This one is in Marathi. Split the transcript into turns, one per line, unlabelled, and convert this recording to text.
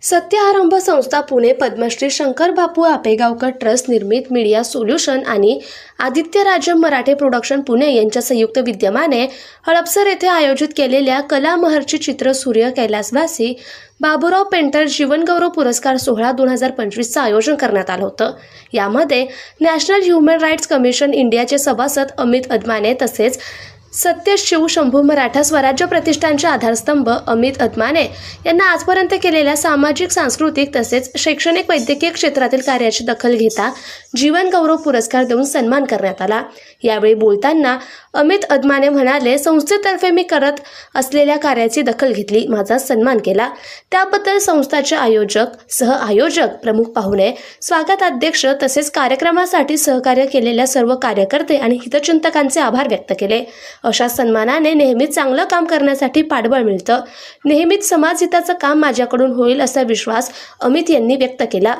सत्यारंभ संस्था पुणे, पद्मश्री शंकर बापू आपेगावकर ट्रस्ट निर्मित मीडिया सोल्युशन आणि आदित्य राज मराठे प्रोडक्शन पुणे यांच्या संयुक्त विद्यमाने हडपसर येथे आयोजित केलेल्या कला महर्षी चित्र सूर्य कैलासवासी बाबूराव पेंटर जीवनगौरव पुरस्कार सोहळा 2025चं आयोजन करण्यात आलं होतं। यामध्ये नॅशनल ह्युमन राईट्स कमिशन इंडियाचे सभासद अमित अदमाने तसेच सत्य शिव शंभू मराठा स्वराज्य प्रतिष्ठानचे आधारस्तंभ अमित अदमाने यांना आजपर्यंत केलेल्या सामाजिक, सांस्कृतिक तसेच शैक्षणिक, वैद्यकीय क्षेत्रातील कार्याची दखल घेता जीवन गौरव पुरस्कार देऊन सन्मान करण्यात आला। यावेळी बोलताना अमित अदमाने म्हणाले, संस्थेतर्फे मी करत असलेल्या कार्याची दखल घेतली, माझा सन्मान केला, त्याबद्दल संस्थेचे आयोजक, सह आयोजक, प्रमुख पाहुणे, स्वागताध्यक्ष तसेच कार्यक्रमासाठी सहकार्य केलेल्या सर्व कार्यकर्ते आणि हितचिंतकांचे आभार व्यक्त केले। अशा सन्मानाने नेहमीच चांगलं काम करण्यासाठी पाठबळ मिळतं। नेहमीच समाजहिताचं काम माझ्याकडून होईल असा विश्वास अमित यांनी व्यक्त केला।